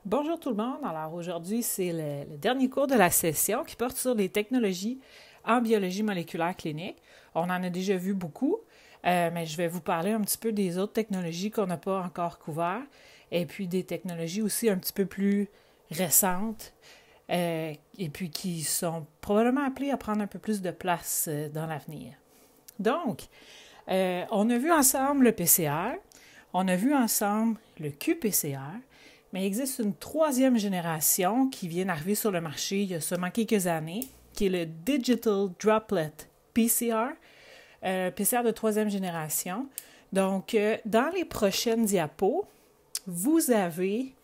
Bonjour tout le monde. Alors aujourd'hui, c'est le dernier cours de la session qui porte sur les technologies en biologie moléculaire clinique. On en a déjà vu beaucoup, mais je vais vous parler un petit peu des autres technologies qu'on n'a pas encore couvertes et puis des technologies aussi un petit peu plus récentes et puis qui sont probablement appelées à prendre un peu plus de place dans l'avenir. Donc, on a vu ensemble le PCR, on a vu ensemble le qPCR, mais il existe une troisième génération qui vient d'arriver sur le marché il y a seulement quelques années, qui est le Digital Droplet PCR, PCR de troisième génération. Donc, dans les prochaines diapos, vous avez,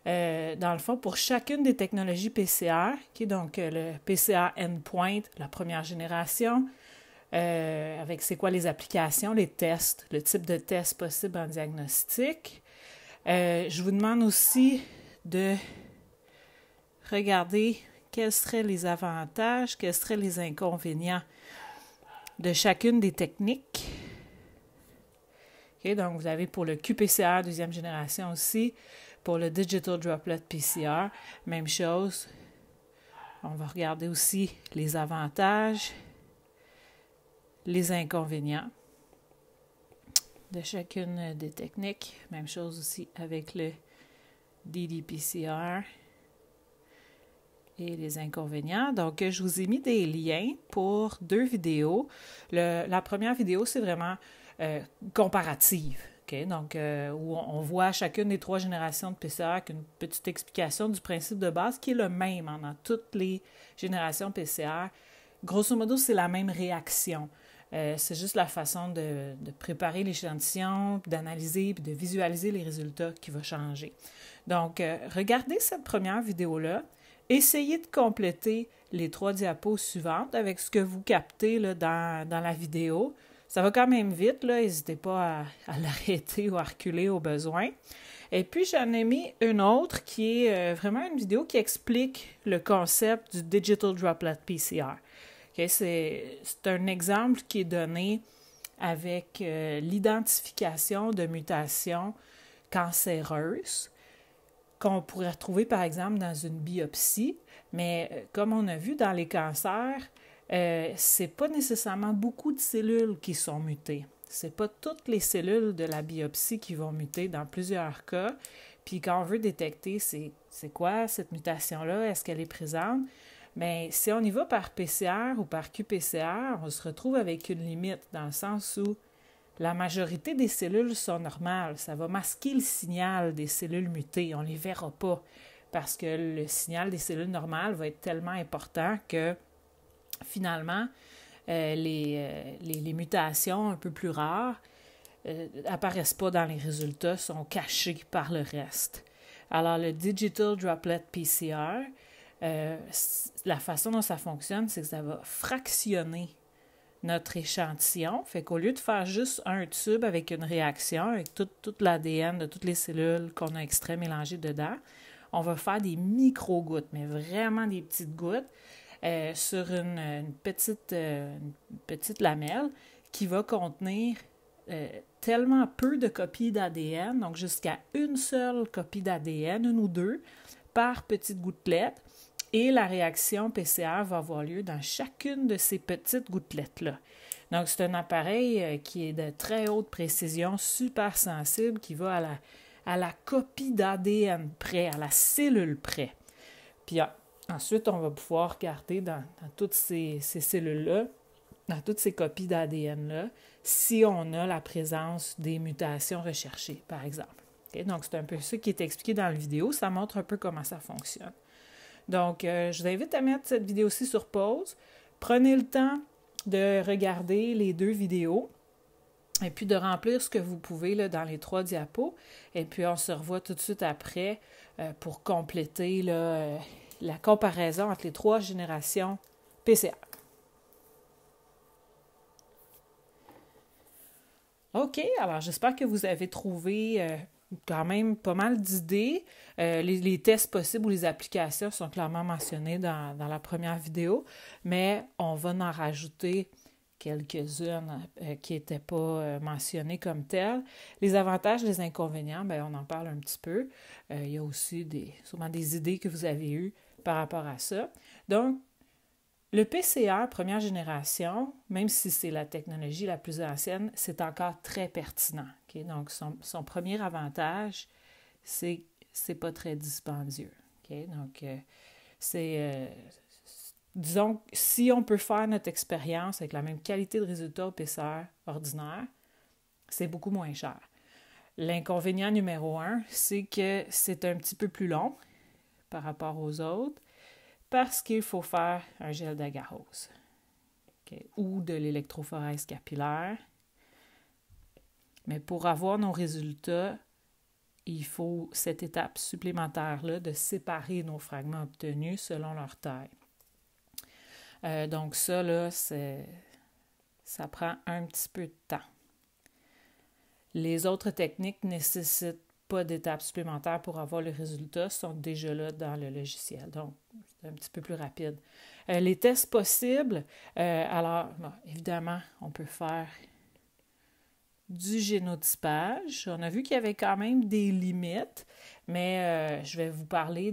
dans le fond, pour chacune des technologies PCR, qui est donc le PCR Endpoint, la première génération, avec c'est quoi les applications, les tests, le type de test possible en diagnostic. Je vous demande aussi de regarder quels seraient les avantages, quels seraient les inconvénients de chacune des techniques. Okay, donc, vous avez pour le qPCR deuxième génération aussi, pour le Digital Droplet PCR, même chose. On va regarder aussi les avantages, les inconvénients de chacune des techniques. Même chose aussi avec le ddPCR et les inconvénients. Donc, je vous ai mis des liens pour deux vidéos. La première vidéo, c'est vraiment comparative. Okay? Donc, où on voit chacune des trois générations de PCR avec une petite explication du principe de base qui est le même dans toutes les générations PCR. Grosso modo, c'est la même réaction. C'est juste la façon de préparer l'échantillon, d'analyser et de visualiser les résultats qui va changer. Donc, regardez cette première vidéo-là. Essayez de compléter les trois diapos suivantes avec ce que vous captez là, dans la vidéo. Ça va quand même vite, là. N'hésitez pas à l'arrêter ou à reculer au besoin. Et puis, j'en ai mis une autre qui est vraiment une vidéo qui explique le concept du Digital Droplet PCR. Okay, c'est un exemple qui est donné avec l'identification de mutations cancéreuses qu'on pourrait retrouver, par exemple, dans une biopsie. Mais comme on a vu dans les cancers, c'est pas nécessairement beaucoup de cellules qui sont mutées. C'est pas toutes les cellules de la biopsie qui vont muter dans plusieurs cas. Puis quand on veut détecter c'est quoi cette mutation-là, est-ce qu'elle est présente? Mais si on y va par PCR ou par qPCR, on se retrouve avec une limite dans le sens où la majorité des cellules sont normales. Ça va masquer le signal des cellules mutées. On ne les verra pas parce que le signal des cellules normales va être tellement important que finalement, les mutations un peu plus rares apparaissent pas dans les résultats, sont cachées par le reste. Alors, le Digital Droplet PCR, la façon dont ça fonctionne, c'est que ça va fractionner notre échantillon. Fait qu'au lieu de faire juste un tube avec une réaction, avec tout l'ADN de toutes les cellules qu'on a extrait mélangées dedans, on va faire des micro-gouttes, mais vraiment des petites gouttes sur une petite lamelle qui va contenir tellement peu de copies d'ADN, donc jusqu'à une seule copie d'ADN, une ou deux, par petite gouttelette. Et la réaction PCR va avoir lieu dans chacune de ces petites gouttelettes-là. Donc, c'est un appareil qui est de très haute précision, super sensible, qui va à la copie d'ADN près, à la cellule près. Puis ensuite, on va pouvoir regarder dans toutes ces cellules-là, dans toutes ces copies d'ADN-là, si on a la présence des mutations recherchées, par exemple. Okay? Donc, c'est un peu ça qui est expliqué dans la vidéo. Ça montre un peu comment ça fonctionne. Donc, je vous invite à mettre cette vidéo-ci sur pause. Prenez le temps de regarder les deux vidéos et puis de remplir ce que vous pouvez là, dans les trois diapos. Et puis, on se revoit tout de suite après pour compléter là, la comparaison entre les trois générations PCR. OK, alors j'espère que vous avez trouvé quand même pas mal d'idées. Les tests possibles ou les applications sont clairement mentionnés dans la première vidéo, mais on va en rajouter quelques-unes qui n'étaient pas mentionnées comme telles. Les avantages, les inconvénients, bien, on en parle un petit peu. Il y a aussi sûrement des idées que vous avez eues par rapport à ça. Donc, le PCR première génération, même si c'est la technologie la plus ancienne, c'est encore très pertinent. Okay? Donc, son premier avantage, c'est pas très dispendieux. Okay? Donc, disons, si on peut faire notre expérience avec la même qualité de résultat au PCR ordinaire, c'est beaucoup moins cher. L'inconvénient numéro 1, c'est que c'est un petit peu plus long par rapport aux autres parce qu'il faut faire un gel d'agarose ou de l'électrophorèse capillaire. Mais pour avoir nos résultats, il faut cette étape supplémentaire-là de séparer nos fragments obtenus selon leur taille. Donc ça, là, ça prend un petit peu de temps. Les autres techniques ne nécessitent pas d'étapes supplémentaires pour avoir le résultat, sont déjà là dans le logiciel. Donc, c'est un petit peu plus rapide. Les tests possibles, alors, bon, évidemment, on peut faire du génotypage. On a vu qu'il y avait quand même des limites, mais je vais vous parler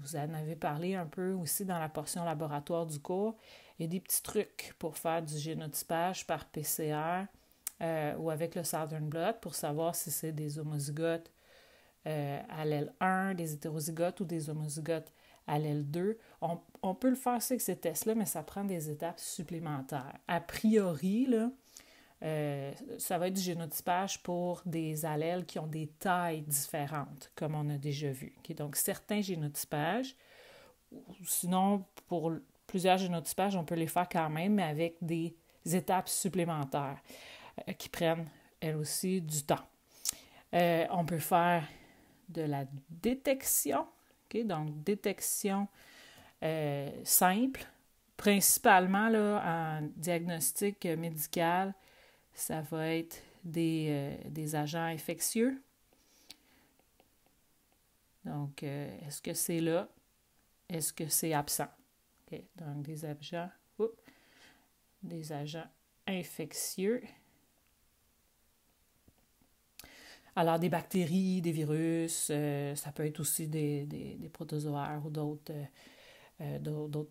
vous en avez parlé un peu aussi dans la portion laboratoire du cours. Il y a des petits trucs pour faire du génotypage par PCR ou avec le Southern Blot pour savoir si c'est des homozygotes allèle 1, des hétérozygotes ou des homozygotes allèle 2. On peut le faire aussi avec ces tests-là, mais ça prend des étapes supplémentaires. A priori, là, ça va être du génotypage pour des allèles qui ont des tailles différentes, comme on a déjà vu. Okay? Donc, certains génotypages, sinon, pour plusieurs génotypages, on peut les faire quand même, mais avec des étapes supplémentaires qui prennent, elles aussi, du temps. On peut faire de la détection, okay? Donc détection simple, principalement là, en diagnostic médical, ça va être des agents infectieux. Donc, est-ce que c'est là? Est-ce que c'est absent? Okay. Donc, des agents infectieux. Alors, des bactéries, des virus, ça peut être aussi des protozoaires ou d'autres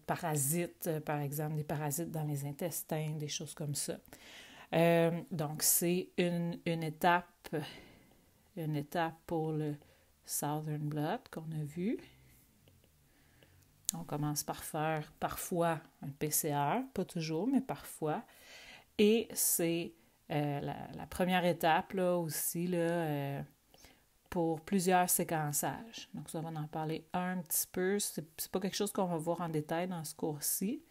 parasites, par exemple, des parasites dans les intestins, des choses comme ça. Donc, c'est une étape pour le Southern Blot qu'on a vu. On commence par faire parfois un PCR, pas toujours, mais parfois. Et c'est la première étape là, aussi là, pour plusieurs séquençages. Donc, ça, on va en parler un petit peu. C'est pas quelque chose qu'on va voir en détail dans ce cours-ci.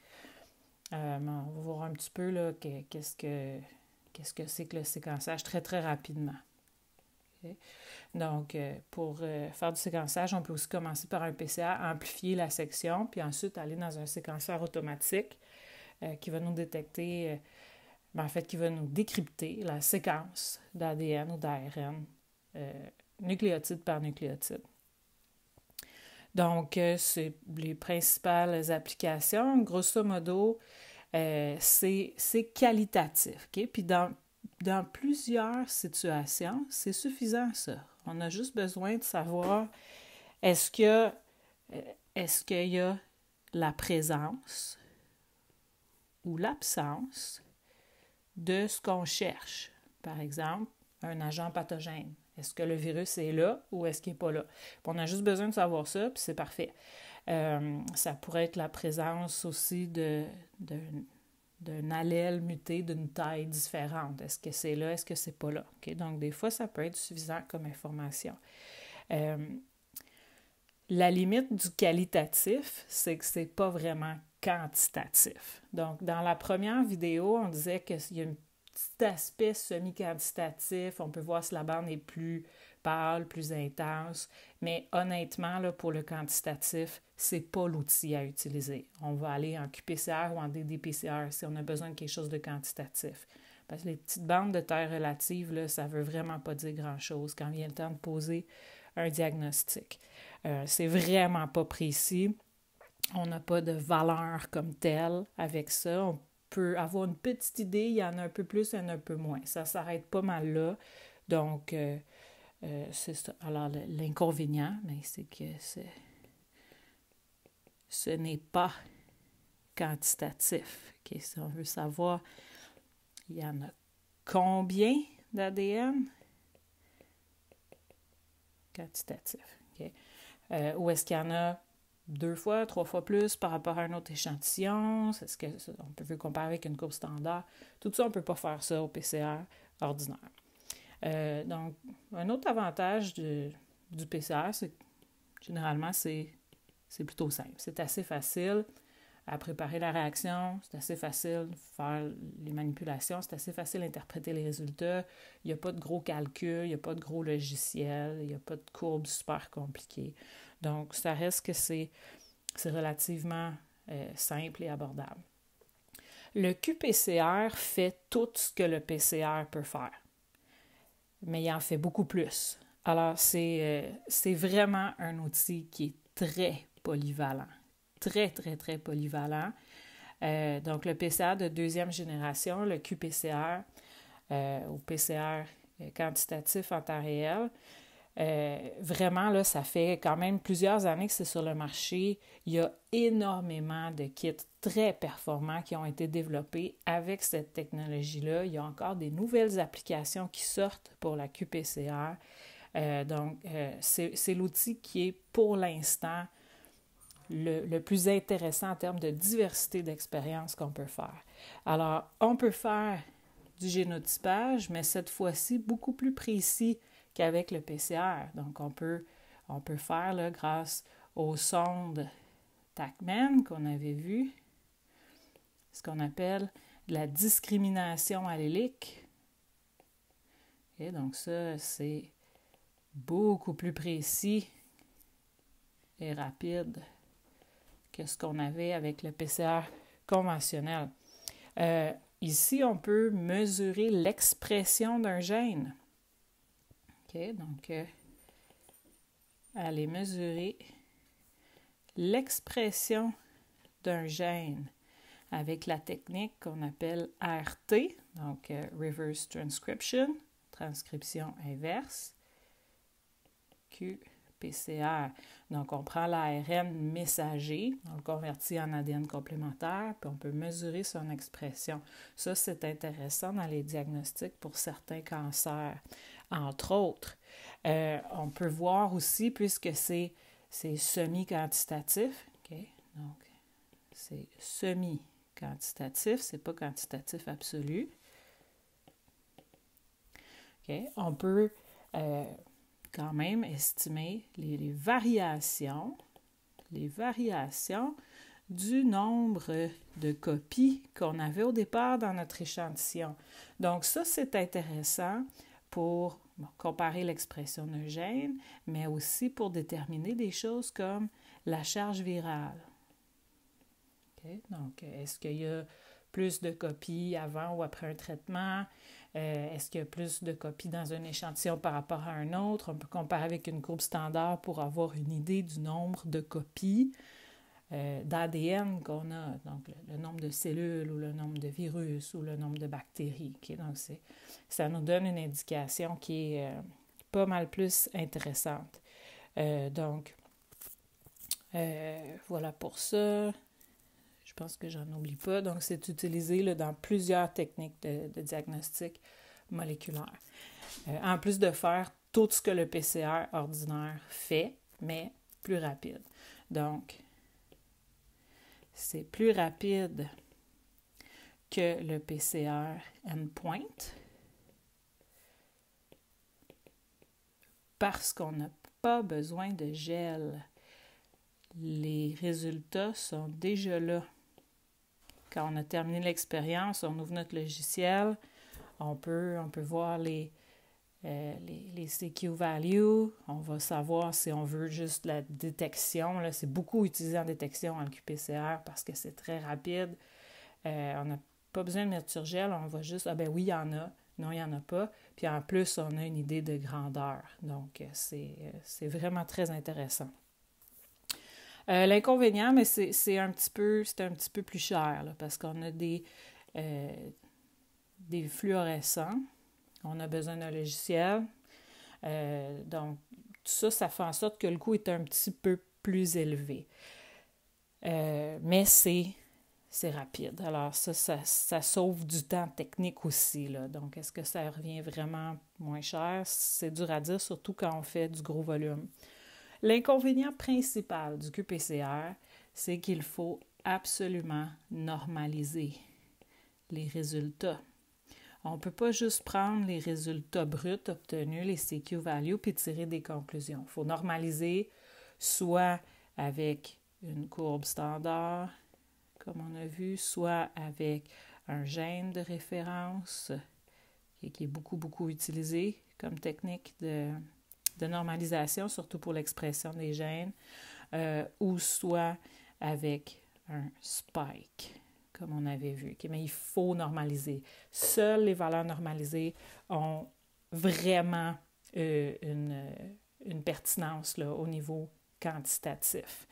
Mais on va voir un petit peu là, qu'est-ce que c'est que le séquençage très, très rapidement. Okay? Donc, pour faire du séquençage, on peut aussi commencer par un PCR, amplifier la section, puis ensuite aller dans un séquenceur automatique qui va nous détecter, en fait, qui va nous décrypter la séquence d'ADN ou d'ARN, nucléotide par nucléotide. Donc, c'est les principales applications. Grosso modo, c'est qualitatif. Okay? Puis dans plusieurs situations, c'est suffisant, ça. On a juste besoin de savoir est-ce qu'il y a la présence ou l'absence de ce qu'on cherche. Par exemple, un agent pathogène. Est-ce que le virus est là ou est-ce qu'il n'est pas là? Puis on a juste besoin de savoir ça, puis c'est parfait. Ça pourrait être la présence aussi d'un allèle muté d'une taille différente. Est-ce que c'est là? Est-ce que c'est pas là? Okay? Donc, des fois, ça peut être suffisant comme information. La limite du qualitatif, c'est que c'est pas vraiment quantitatif. Donc, dans la première vidéo, on disait qu'il y a un petit aspect semi-quantitatif. On peut voir si la bande est plus pâle, plus intense. Mais honnêtement, là, pour le quantitatif, c'est pas l'outil à utiliser. On va aller en qPCR ou en ddPCR si on a besoin de quelque chose de quantitatif. Parce que les petites bandes de taille relative, là, ça veut vraiment pas dire grand-chose quand vient le temps de poser un diagnostic. C'est vraiment pas précis. On n'a pas de valeur comme telle avec ça. peut avoir une petite idée, il y en a un peu plus, il y en a un peu moins. Ça s'arrête pas mal là. Donc, c'est ça. Alors, l'inconvénient, mais c'est que ce n'est pas quantitatif. Okay? Si on veut savoir, il y en a combien d'ADN? Quantitatif. Okay? Ou est-ce qu'il y en a 2 fois, 3 fois plus par rapport à un autre échantillon? Est-ce qu'on peut comparer avec une courbe standard? Tout ça, on ne peut pas faire ça au PCR ordinaire. Donc, un autre avantage du PCR, c'est que généralement, c'est plutôt simple. C'est assez facile à préparer la réaction, c'est assez facile de faire les manipulations, c'est assez facile d'interpréter les résultats. Il n'y a pas de gros calculs, il n'y a pas de gros logiciels, il n'y a pas de courbes super compliquées. Donc, ça reste que c'est relativement simple et abordable. Le qPCR fait tout ce que le PCR peut faire, mais il en fait beaucoup plus. Alors, c'est vraiment un outil qui est très polyvalent. Très, très, très polyvalent. Donc, le PCR de 2e génération, le qPCR, ou PCR quantitatif en temps réel, vraiment, là, ça fait quand même plusieurs années que c'est sur le marché. Il y a énormément de kits très performants qui ont été développés avec cette technologie-là. Il y a encore des nouvelles applications qui sortent pour la qPCR. Donc, c'est l'outil qui est pour l'instant le plus intéressant en termes de diversité d'expériences qu'on peut faire. Alors, on peut faire du génotypage, mais cette fois-ci beaucoup plus précis qu'avec le PCR. Donc, on peut faire, là, grâce aux sondes TaqMan qu'on avait vues, ce qu'on appelle de la discrimination allélique. Et donc, ça, c'est beaucoup plus précis et rapide que ce qu'on avait avec le PCR conventionnel. Ici, on peut mesurer l'expression d'un gène. OK, donc, aller mesurer l'expression d'un gène avec la technique qu'on appelle RT, donc Reverse Transcription, transcription inverse, qPCR. Donc, on prend l'ARN messager, on le convertit en ADN complémentaire, puis on peut mesurer son expression. Ça, c'est intéressant dans les diagnostics pour certains cancers, entre autres. On peut voir aussi, puisque c'est semi-quantitatif, okay? Donc, c'est semi-quantitatif, c'est pas quantitatif absolu. Okay? On peut quand même estimer les variations du nombre de copies qu'on avait au départ dans notre échantillon. Donc ça, c'est intéressant pour comparer l'expression d'un gène, mais aussi pour déterminer des choses comme la charge virale. Okay? Donc, est-ce qu'il y a plus de copies avant ou après un traitement? Est-ce qu'il y a plus de copies dans un échantillon par rapport à un autre? On peut comparer avec une courbe standard pour avoir une idée du nombre de copies d'ADN qu'on a, donc le nombre de cellules ou le nombre de virus ou le nombre de bactéries. Okay? Donc, ça nous donne une indication qui est pas mal plus intéressante. Donc, voilà pour ça. Je pense que j'en oublie pas. Donc, c'est utilisé là, dans plusieurs techniques de diagnostic moléculaire. En plus de faire tout ce que le PCR ordinaire fait, mais plus rapide. Donc, c'est plus rapide que le PCR endpoint parce qu'on n'a pas besoin de gel. Les résultats sont déjà là. Quand on a terminé l'expérience, on ouvre notre logiciel, on peut voir les CQ values, on va savoir si on veut juste la détection. Là, c'est beaucoup utilisé en détection en qPCR parce que c'est très rapide. On n'a pas besoin de mettre sur gel, on va juste, oui, il y en a, non, il n'y en a pas. Puis en plus, on a une idée de grandeur. Donc, c'est vraiment très intéressant. L'inconvénient, mais c'est un petit peu plus cher là, parce qu'on a des des fluorescents. On a besoin d'un logiciel. Donc, tout ça, ça fait en sorte que le coût est un petit peu plus élevé. Mais c'est rapide. Alors ça sauve du temps technique aussi, là. Donc, est-ce que ça revient vraiment moins cher? C'est dur à dire, surtout quand on fait du gros volume. L'inconvénient principal du QPCR, c'est qu'il faut absolument normaliser les résultats. On ne peut pas juste prendre les résultats bruts obtenus, les CQ values, puis tirer des conclusions. Il faut normaliser soit avec une courbe standard, comme on a vu, soit avec un gène de référence, qui est beaucoup utilisé comme technique de normalisation, surtout pour l'expression des gènes, ou soit avec un spike, comme on avait vu. Okay? Mais il faut normaliser. Seules les valeurs normalisées ont vraiment une pertinence là, au niveau quantitatif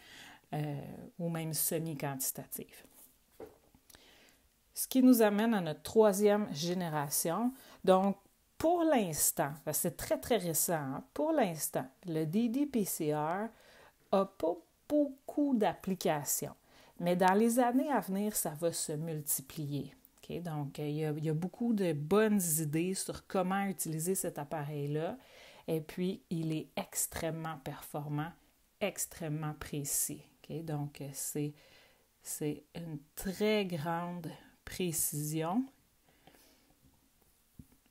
ou même semi-quantitatif. Ce qui nous amène à notre troisième génération. Donc, pour l'instant, c'est très récent, hein, pour l'instant, le ddPCR n'a pas beaucoup d'applications. Mais dans les années à venir, ça va se multiplier. Okay? Donc, il y a beaucoup de bonnes idées sur comment utiliser cet appareil-là. Et puis, il est extrêmement performant, extrêmement précis. Okay? Donc, c'est une très grande précision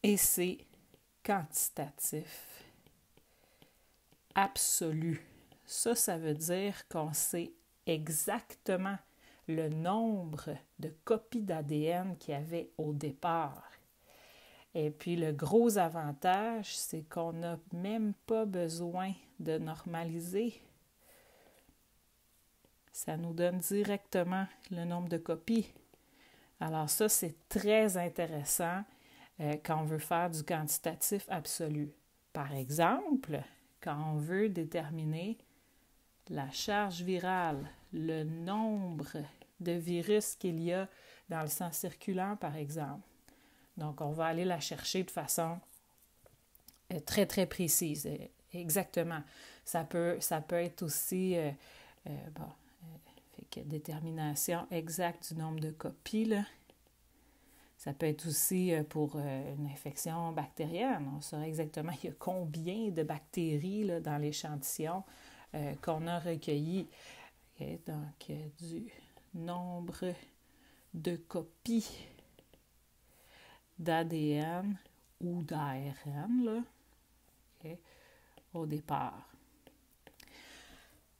et c'est quantitatif absolu. Ça veut dire qu'on sait exactement le nombre de copies d'ADN qu'il y avait au départ. Et puis le gros avantage, c'est qu'on n'a même pas besoin de normaliser. Ça nous donne directement le nombre de copies. Alors ça, c'est très intéressant quand on veut faire du quantitatif absolu. Par exemple, quand on veut déterminer la charge virale, le nombre de virus qu'il y a dans le sang circulant, par exemple. Donc, on va aller la chercher de façon très précise. Exactement. Ça peut être aussi fait que détermination exacte du nombre de copies, là. Ça peut être aussi pour une infection bactérienne. On saurait exactement il y a combien de bactéries là, dans l'échantillon qu'on a recueilli. Okay, donc, du nombre de copies d'ADN ou d'ARN là, okay, au départ.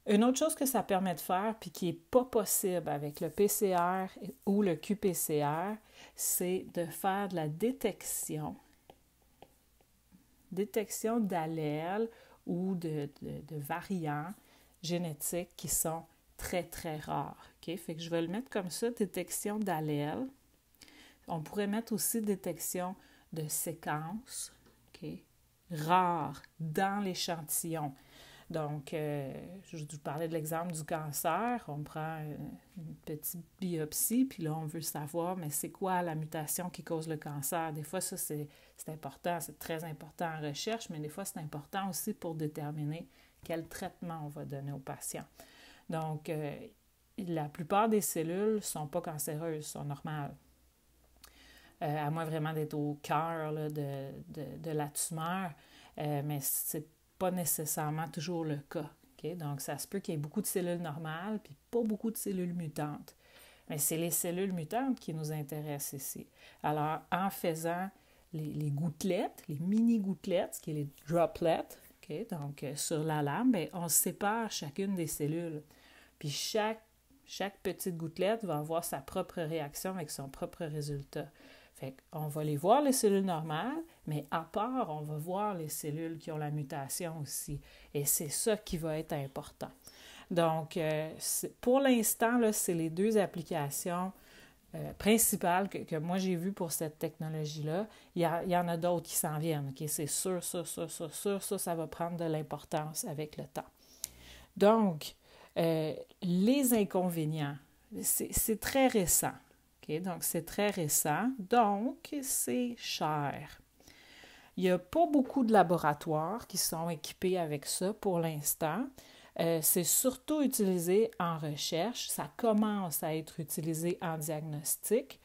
Une autre chose que ça permet de faire, puis qui n'est pas possible avec le PCR ou le QPCR, c'est de faire de la détection d'allèles ou de variants génétiques qui sont très rares. Okay? Fait que je vais le mettre comme ça, détection d'allèles. On pourrait mettre aussi détection de séquences, okay, rares dans l'échantillon. Donc, je vous parlais de l'exemple du cancer. On prend une petite biopsie, puis là, on veut savoir, mais c'est quoi la mutation qui cause le cancer? Des fois, ça, c'est important, c'est très important en recherche, mais des fois, c'est important aussi pour déterminer quel traitement on va donner au patient. Donc, la plupart des cellules ne sont pas cancéreuses, sont normales. À moins vraiment d'être au cœur là, de la tumeur, mais c'est pas nécessairement toujours le cas. Okay? Donc, ça se peut qu'il y ait beaucoup de cellules normales puis pas beaucoup de cellules mutantes. Mais c'est les cellules mutantes qui nous intéressent ici. Alors, en faisant les gouttelettes, les mini-gouttelettes, ce qui est les droplets, okay? Donc, sur la lame, bien, on sépare chacune des cellules. Puis chaque petite gouttelette va avoir sa propre réaction avec son propre résultat. Fait qu'on va les voir, les cellules normales, mais à part, on va voir les cellules qui ont la mutation aussi. Et c'est ça qui va être important. Donc, pour l'instant, là, c'est les deux applications principales que moi j'ai vues pour cette technologie-là. Il y en a d'autres qui s'en viennent. Okay? C'est sûr, ça va prendre de l'importance avec le temps. Donc, les inconvénients, c'est très récent. Okay? Donc, c'est très récent. Donc, c'est cher. Il n'y a pas beaucoup de laboratoires qui sont équipés avec ça pour l'instant. C'est surtout utilisé en recherche. Ça commence à être utilisé en diagnostic.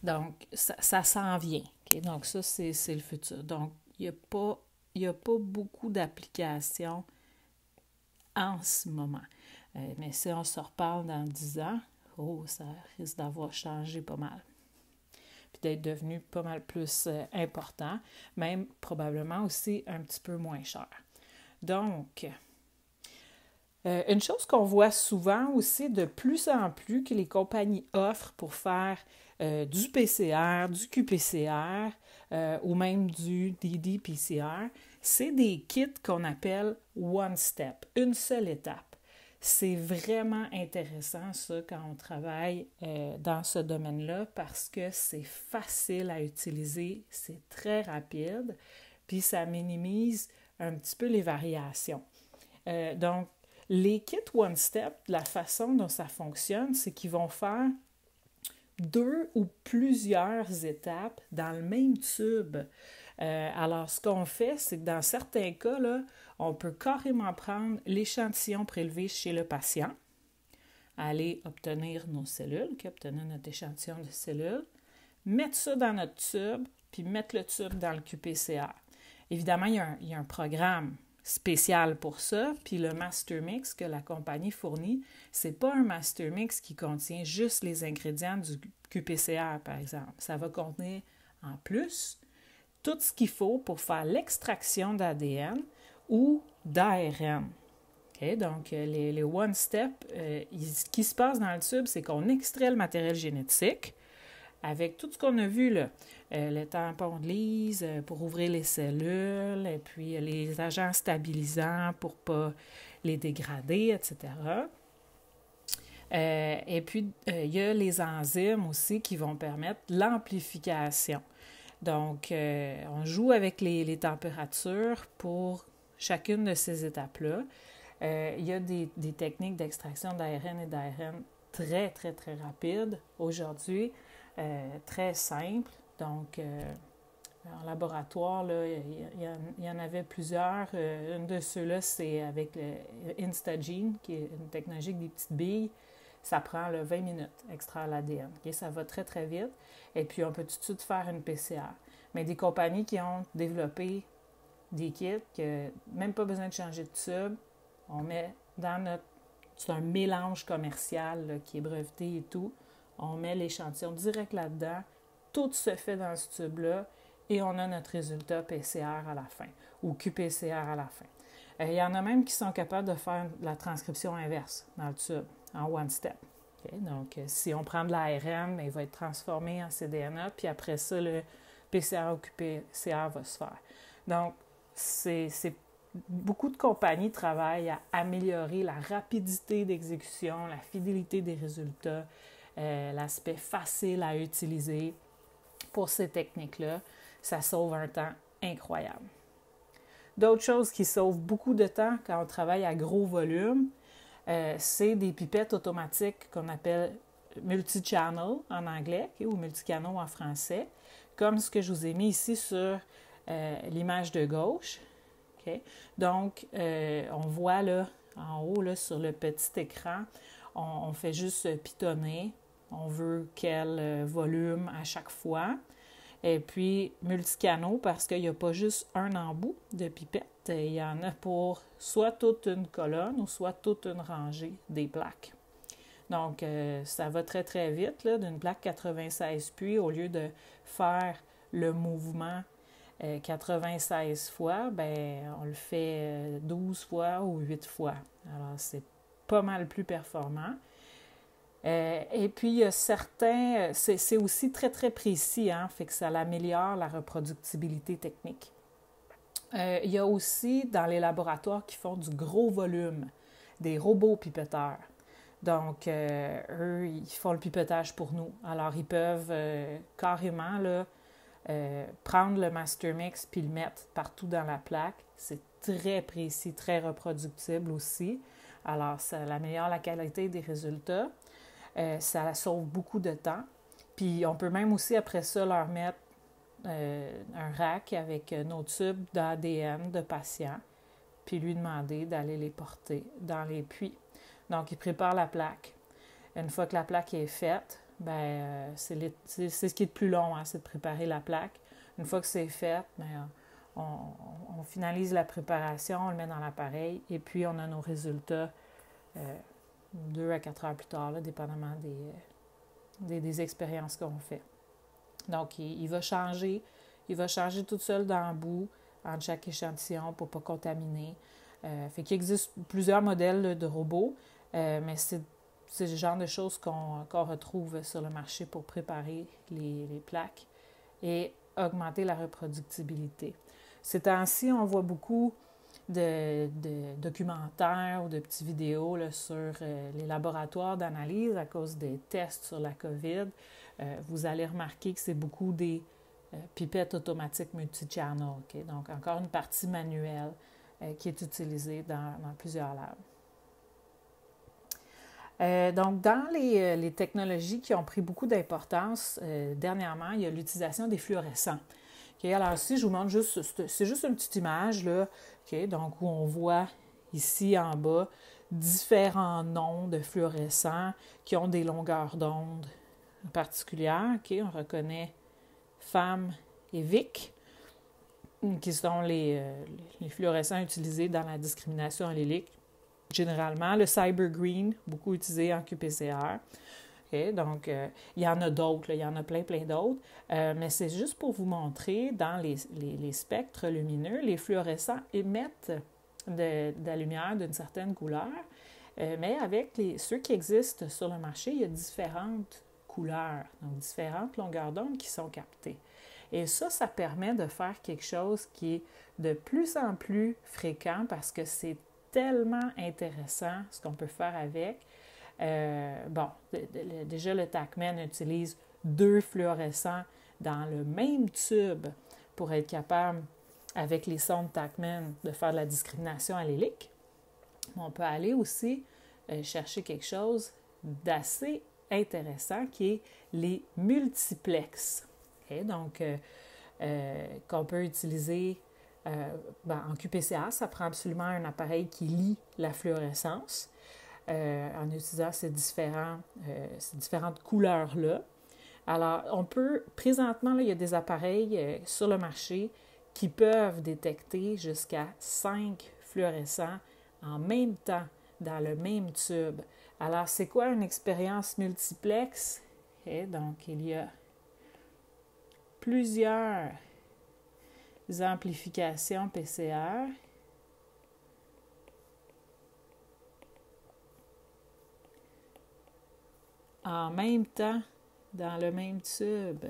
Donc, ça s'en vient. Okay? Donc, ça, c'est le futur. Donc, il n'y a pas beaucoup d'applications en ce moment. Mais si on se reparle dans 10 ans, ça risque d'avoir changé pas mal. Puis d'être devenu pas mal plus important, même probablement aussi un petit peu moins cher. Donc, une chose qu'on voit souvent aussi de plus en plus que les compagnies offrent pour faire du PCR, du QPCR ou même du ddPCR, c'est des kits qu'on appelle one step, une seule étape. C'est vraiment intéressant, ça, quand on travaille dans ce domaine-là, parce que c'est facile à utiliser, c'est très rapide, puis ça minimise un petit peu les variations. Donc, les kits One Step, la façon dont ça fonctionne, c'est qu'ils vont faire 2 ou plusieurs étapes dans le même tube. Alors, ce qu'on fait, c'est que dans certains cas, là, on peut carrément prendre l'échantillon prélevé chez le patient, aller obtenir nos cellules, obtenir notre échantillon de cellules, mettre ça dans notre tube, puis mettre le tube dans le QPCR. Évidemment, il y a un programme spécial pour ça, puis le Master Mix que la compagnie fournit, c'est pas un Master Mix qui contient juste les ingrédients du QPCR, par exemple. Ça va contenir en plus tout ce qu'il faut pour faire l'extraction d'ADN ou d'ARN. Okay? Donc, les One Step, ce qui se passe dans le tube, c'est qu'on extrait le matériel génétique avec tout ce qu'on a vu, là, le tampon de Lise pour ouvrir les cellules, et puis les agents stabilisants pour ne pas les dégrader, etc. Et puis, il y a les enzymes aussi qui vont permettre l'amplification. Donc, on joue avec les températures pour chacune de ces étapes-là. Il y a des techniques d'extraction d'ARN et d'ARN très, très, très rapides aujourd'hui, très simples. Donc, en laboratoire, là, il y en avait plusieurs. Une de ceux-là, c'est avec le Instagene, qui est une technologie avec des petites billes. Ça prend 20 minutes, extraire l'ADN. Okay? Ça va très, très vite. Et puis, on peut tout de suite faire une PCR. Mais des compagnies qui ont développé des kits, que même pas besoin de changer de tube, on met dans notre... C'est un mélange commercial là, qui est breveté et tout. On met l'échantillon direct là-dedans. Tout se fait dans ce tube-là et on a notre résultat PCR à la fin ou QPCR à la fin. Il y en a même qui sont capables de faire la transcription inverse dans le tube, en one step. Okay? Donc, si on prend de l'ARN, il va être transformé en cDNA, puis après ça, le PCR ou QPCR va se faire. Donc, beaucoup de compagnies travaillent à améliorer la rapidité d'exécution, la fidélité des résultats, l'aspect facile à utiliser pour ces techniques-là. Ça sauve un temps incroyable. D'autres choses qui sauvent beaucoup de temps quand on travaille à gros volume, c'est des pipettes automatiques qu'on appelle multi-channel en anglais ou multicanaux en français, comme ce que je vous ai mis ici sur l'image de gauche. Okay? Donc, on voit là, en haut là, sur le petit écran, on fait juste pitonner. On veut quel volume à chaque fois. Et puis, multicanaux, parce qu'il n'y a pas juste un embout de pipette. Il y en a pour soit toute une colonne ou soit toute une rangée des plaques. Donc, ça va très, très vite. Là, d'une plaque 96 puits, au lieu de faire le mouvement 96 fois, ben on le fait 12 fois ou 8 fois. Alors, c'est pas mal plus performant. Et puis, il y a certains... c'est aussi très, très précis, hein, fait que ça améliore la reproductibilité technique. Il y a aussi, dans les laboratoires qui font du gros volume, des robots pipetteurs. Donc, eux, ils font le pipettage pour nous. Alors, ils peuvent carrément là, prendre le Master Mix puis le mettre partout dans la plaque. C'est très précis, très reproductible aussi. Alors, ça améliore la qualité des résultats. Ça sauve beaucoup de temps. Puis on peut même aussi, après ça, leur mettre un rack avec nos tubes d'ADN de patients, puis lui demander d'aller les porter dans les puits. Donc, il prépare la plaque. Une fois que la plaque est faite, c'est ce qui est le plus long, hein, c'est de préparer la plaque. Une fois que c'est fait, on finalise la préparation, on le met dans l'appareil, et puis on a nos résultats 2 à 4 heures plus tard, là, dépendamment des expériences qu'on fait. Donc, il va changer tout seul dans le bout entre chaque échantillon pour ne pas contaminer. Fait qu'il existe plusieurs modèles là, de robots, mais c'est le genre de choses qu'on retrouve sur le marché pour préparer les plaques et augmenter la reproductibilité. Ces temps-ci, on voit beaucoup de documentaires ou de petites vidéos là, sur les laboratoires d'analyse à cause des tests sur la COVID. Vous allez remarquer que c'est beaucoup des pipettes automatiques multi-channel. Okay? Donc, encore une partie manuelle qui est utilisée dans plusieurs labs. Donc, dans les technologies qui ont pris beaucoup d'importance dernièrement, il y a l'utilisation des fluorescents. Okay, alors ici, je vous montre c'est juste une petite image, là, okay, donc où on voit ici en bas différents noms de fluorescents qui ont des longueurs d'onde particulières. Okay, on reconnaît FAM et VIC, qui sont les fluorescents utilisés dans la discrimination allélique. Généralement, le Cyber Green, beaucoup utilisé en QPCR. Okay, donc, il y en a d'autres, il y en a plein d'autres, mais c'est juste pour vous montrer, dans les spectres lumineux, les fluorescents émettent de la lumière d'une certaine couleur, mais avec ceux qui existent sur le marché, il y a différentes couleurs, donc différentes longueurs d'onde qui sont captées. Et ça permet de faire quelque chose qui est de plus en plus fréquent parce que c'est tellement intéressant ce qu'on peut faire avec. Déjà, le TACMan utilise 2 fluorescents dans le même tube pour être capable, avec les sondes TACMan, de faire de la discrimination allélique. On peut aller aussi chercher quelque chose d'assez intéressant qui est les multiplexes. Okay? Donc, qu'on peut utiliser en QPCA, ça prend absolument un appareil qui lit la fluorescence. En utilisant ces différentes couleurs-là. Alors, présentement, là, il y a des appareils sur le marché qui peuvent détecter jusqu'à 5 fluorescents en même temps dans le même tube. Alors, c'est quoi une expérience multiplexe? Okay, donc, il y a plusieurs amplifications PCR. En même temps, dans le même tube.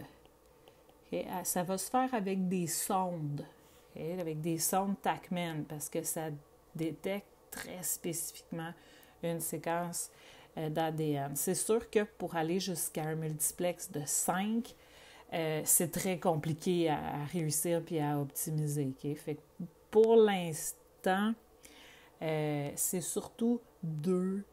Okay? Ça va se faire avec des sondes, okay? Avec des sondes TACMan, parce que ça détecte très spécifiquement une séquence d'ADN. C'est sûr que pour aller jusqu'à un multiplex de 5, c'est très compliqué à réussir puis à optimiser. Okay? Fait que pour l'instant, c'est surtout deux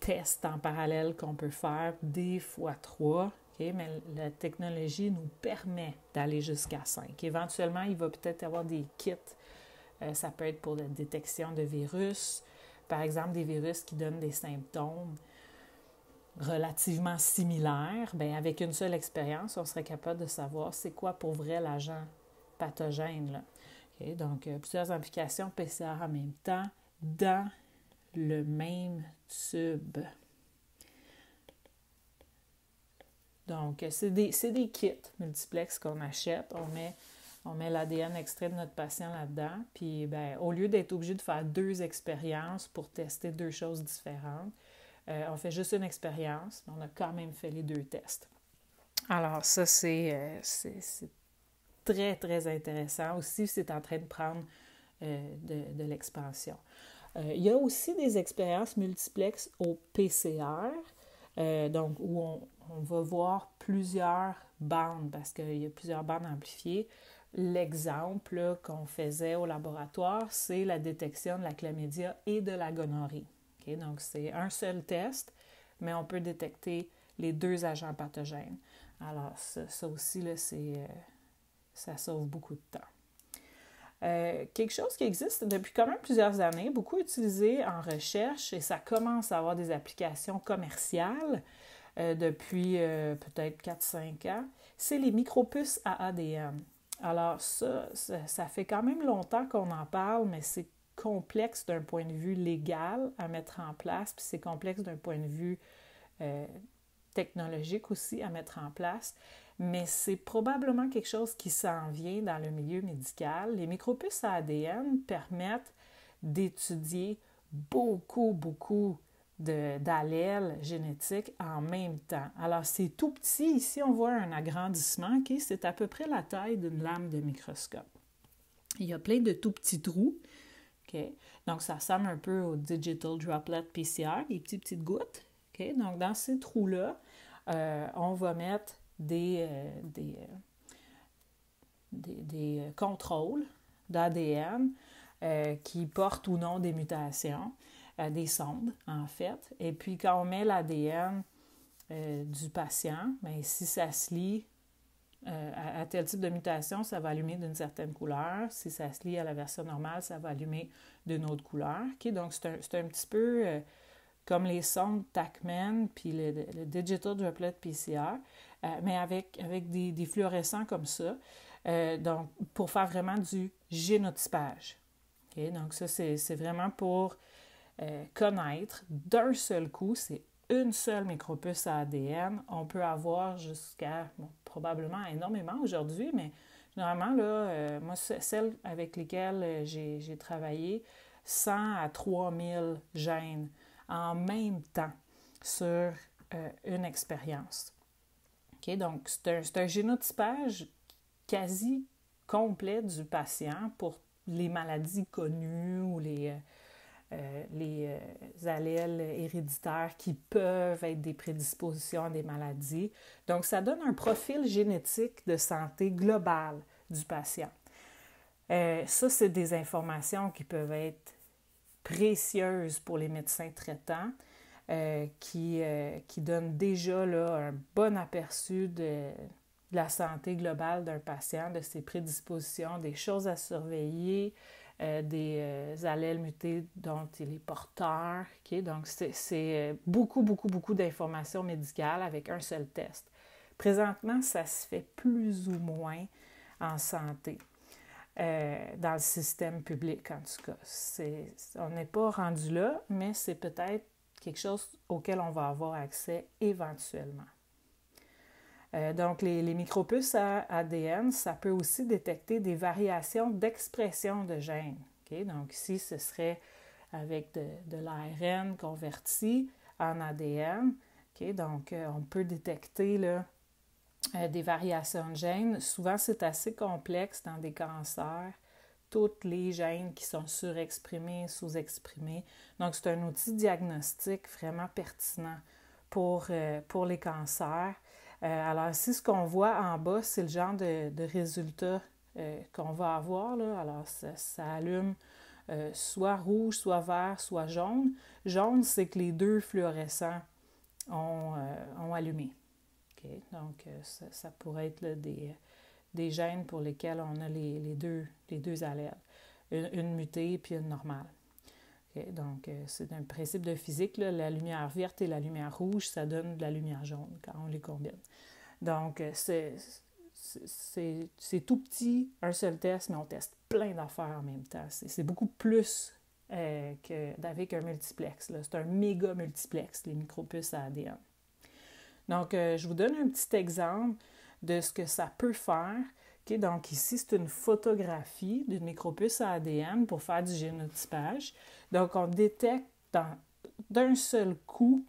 tests en parallèle qu'on peut faire, des fois 3, okay? Mais la technologie nous permet d'aller jusqu'à 5. Éventuellement, il va peut-être y avoir des kits. Ça peut être pour la détection de virus, par exemple des virus qui donnent des symptômes relativement similaires. Bien, avec une seule expérience, on serait capable de savoir c'est quoi pour vrai l'agent pathogène. Là. Okay? Donc, plusieurs applications PCR en même temps dans le même tube. Donc, c'est des kits multiplex qu'on achète. On met l'ADN extrait de notre patient là-dedans. Puis, au lieu d'être obligé de faire 2 expériences pour tester 2 choses différentes, on fait juste une expérience, mais on a quand même fait les 2 tests. Alors, ça, c'est très, très intéressant. Aussi, c'est en train de prendre de l'expansion. Il y a aussi des expériences multiplexes au PCR, donc où on va voir plusieurs bandes, parce qu'il y a plusieurs bandes amplifiées. l'exemple là, qu'on faisait au laboratoire, c'est la détection de la chlamydia et de la gonorrhée. Okay? Donc, c'est un seul test, mais on peut détecter les deux agents pathogènes. Alors, ça aussi, là, ça sauve beaucoup de temps. Quelque chose qui existe depuis quand même plusieurs années, beaucoup utilisé en recherche, et ça commence à avoir des applications commerciales depuis peut-être 4-5 ans, c'est les micropuces à ADN. Alors ça fait quand même longtemps qu'on en parle, mais c'est complexe d'un point de vue légal à mettre en place, puis c'est complexe d'un point de vue technologique aussi à mettre en place, mais c'est probablement quelque chose qui s'en vient dans le milieu médical. Les micropuces à ADN permettent d'étudier beaucoup d'allèles génétiques en même temps. Alors, c'est tout petit. Ici, on voit un agrandissement, okay? C'est à peu près la taille d'une lame de microscope. Il y a plein de tout petits trous. Okay? Donc, ça ressemble un peu au Digital Droplet PCR, des petites gouttes. Okay? Donc, dans ces trous-là, on va mettre des contrôles d'ADN qui portent ou non des mutations, des sondes, en fait. Et puis, quand on met l'ADN du patient, bien, si ça se lie à tel type de mutation, ça va allumer d'une certaine couleur. Si ça se lie à la version normale, ça va allumer d'une autre couleur. Okay? Donc, c'est un petit peu comme les sondes TaqMan puis le Digital Droplet PCR, mais avec des fluorescents comme ça, donc pour faire vraiment du génotypage. Okay? Donc ça, c'est vraiment pour connaître d'un seul coup, c'est une seule micropuce à ADN. On peut avoir jusqu'à, probablement énormément aujourd'hui, mais généralement, là, moi, celles avec lesquelles j'ai travaillé, 100 à 3000 gènes en même temps sur une expérience. Okay? Donc, c'est un génotypage quasi complet du patient pour les maladies connues ou les allèles héréditaires qui peuvent être des prédispositions à des maladies. Donc, ça donne un profil génétique de santé globale du patient. Ça, c'est des informations qui peuvent être précieuses pour les médecins traitants, qui donnent déjà là, un bon aperçu de la santé globale d'un patient, de ses prédispositions, des choses à surveiller, des allèles mutés dont il est porteur. Okay? Donc, c'est beaucoup d'informations médicales avec un seul test. Présentement, ça se fait plus ou moins en santé. Dans le système public, en tout cas. On n'est pas rendu là, mais c'est peut-être quelque chose auquel on va avoir accès éventuellement. Donc, les micropuces à ADN, ça peut aussi détecter des variations d'expression de gènes. Okay? Donc, ici, ce serait avec de l'ARN converti en ADN. Okay? Donc, on peut détecter là, des variations de gènes. Souvent, c'est assez complexe dans des cancers. Tous les gènes qui sont surexprimés, sous-exprimés. Donc, c'est un outil diagnostique vraiment pertinent pour les cancers. Alors, ici, ce qu'on voit en bas, c'est le genre de résultats qu'on va avoir. Là. Alors, ça allume soit rouge, soit vert, soit jaune. Jaune, c'est que les deux fluorescents ont allumé. Okay? Donc, ça pourrait être là, des gènes pour lesquels on a les deux allèles, une mutée puis une normale. Okay? Donc, c'est un principe de physique, là, la lumière verte et la lumière rouge, ça donne de la lumière jaune quand on les combine. Donc, c'est tout petit, un seul test, mais on teste plein d'affaires en même temps. C'est beaucoup plus qu'avec un multiplex. Là. C'est un méga multiplex, les micropuces à ADN. Donc, je vous donne un petit exemple de ce que ça peut faire. Okay? Donc, ici, c'est une photographie d'une micropuce à ADN pour faire du génotypage. Donc, on détecte d'un seul coup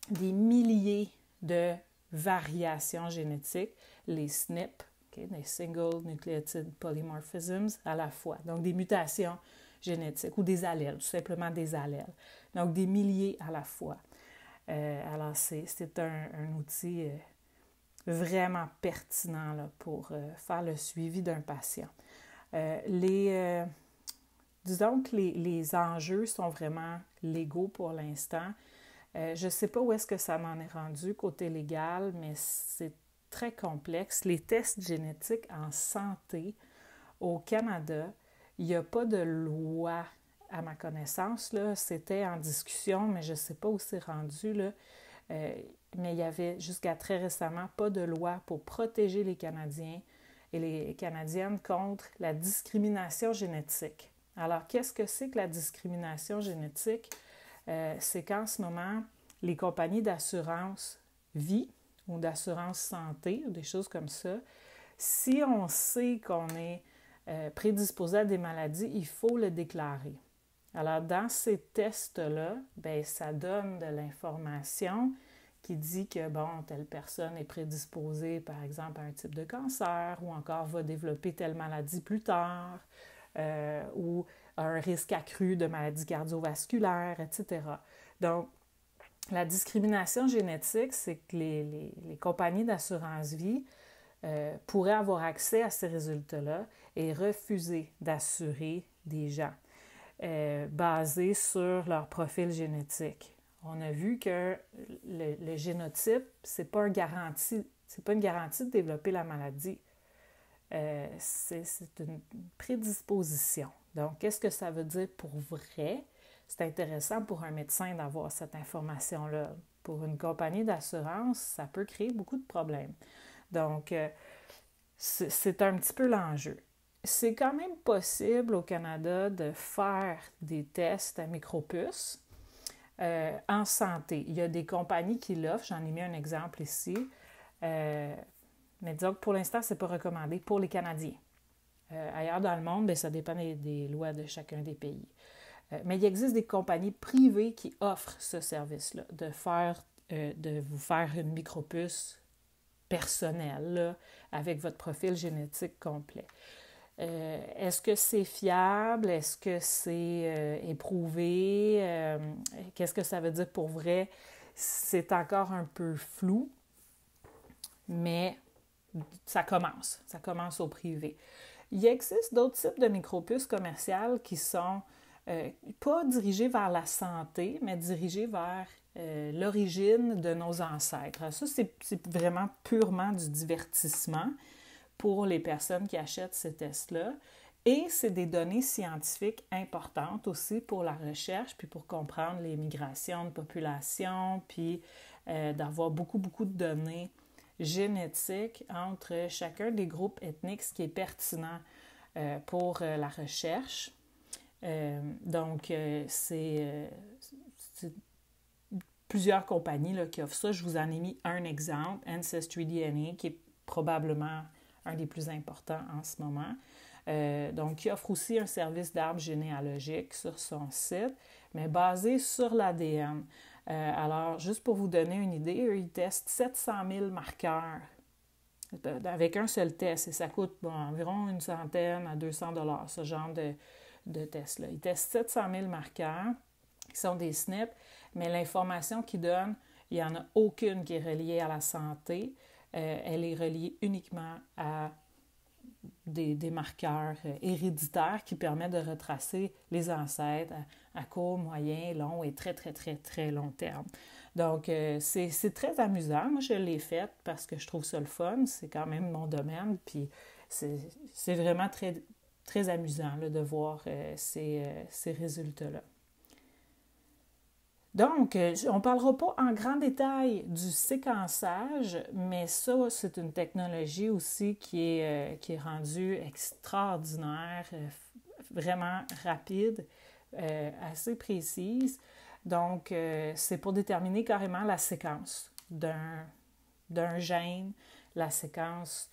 des milliers de variations génétiques, les SNP, okay? Les Single Nucleotide Polymorphisms à la fois. Donc, des mutations génétiques ou des allèles, tout simplement des allèles. Donc, des milliers à la fois. Alors, c'est un outil vraiment pertinent là, pour faire le suivi d'un patient. Disons que les enjeux sont vraiment légaux pour l'instant. Je ne sais pas où est-ce que ça m'en est rendu côté légal, mais c'est très complexe. Les tests génétiques en santé au Canada, il n'y a pas de loi à ma connaissance. Là. C'était en discussion, mais je ne sais pas où c'est rendu. Là. Mais il y avait jusqu'à très récemment pas de loi pour protéger les Canadiens et les Canadiennes contre la discrimination génétique. Alors, qu'est-ce que c'est que la discrimination génétique? C'est qu'en ce moment, les compagnies d'assurance vie ou d'assurance santé ou des choses comme ça, si on sait qu'on est prédisposé à des maladies, il faut le déclarer. Alors, dans ces tests-là, bien, ça donne de l'information qui dit que, bon, telle personne est prédisposée, par exemple, à un type de cancer ou encore va développer telle maladie plus tard ou a un risque accru de maladies cardiovasculaires, etc. Donc, la discrimination génétique, c'est que les compagnies d'assurance-vie pourraient avoir accès à ces résultats-là et refuser d'assurer des gens basés sur leur profil génétique. On a vu que le génotype, c'est pas une garantie de développer la maladie. C'est une prédisposition. Donc, qu'est-ce que ça veut dire pour vrai? C'est intéressant pour un médecin d'avoir cette information-là. Pour une compagnie d'assurance, ça peut créer beaucoup de problèmes. Donc, c'est un petit peu l'enjeu. C'est quand même possible au Canada de faire des tests à micropuces en santé. Il y a des compagnies qui l'offrent, j'en ai mis un exemple ici, mais disons que pour l'instant, ce n'est pas recommandé pour les Canadiens. Ailleurs dans le monde, bien, ça dépend des lois de chacun des pays. Mais il existe des compagnies privées qui offrent ce service-là, de vous faire une micropuce personnelle là, avec votre profil génétique complet. Est-ce que c'est fiable? Est-ce que c'est éprouvé? Qu'est-ce que ça veut dire pour vrai? C'est encore un peu flou, mais ça commence au privé. Il existe d'autres types de micropuces commerciales qui sont pas dirigées vers la santé, mais dirigées vers l'origine de nos ancêtres. Alors ça, c'est vraiment purement du divertissement pour les personnes qui achètent ces tests-là. Et c'est des données scientifiques importantes aussi pour la recherche, puis pour comprendre les migrations de population, puis d'avoir beaucoup de données génétiques entre chacun des groupes ethniques, ce qui est pertinent pour la recherche. Donc, c'est plusieurs compagnies là, qui offrent ça. Je vous en ai mis un exemple, Ancestry DNA, qui est probablement un des plus importants en ce moment. Donc, qui offre aussi un service d'arbre généalogique sur son site, mais basé sur l'ADN. Alors, juste pour vous donner une idée, eux, ils testent 700 000 marqueurs avec un seul test et ça coûte environ une centaine à 200 $, ce genre de test-là. Ils testent 700 000 marqueurs qui sont des SNP, mais l'information qu'ils donnent, il n'y en a aucune qui est reliée à la santé. Elle est reliée uniquement à des marqueurs héréditaires qui permettent de retracer les ancêtres à court, moyen, long et très long terme. Donc, c'est très amusant. Moi, je l'ai fait parce que je trouve ça le fun. C'est quand même mon domaine. Puis, c'est vraiment très amusant là, de voir ces résultats-là. Donc, on ne parlera pas en grand détail du séquençage, mais ça, c'est une technologie aussi qui est rendue extraordinaire, vraiment rapide, assez précise. Donc, c'est pour déterminer carrément la séquence d'un gène, la séquence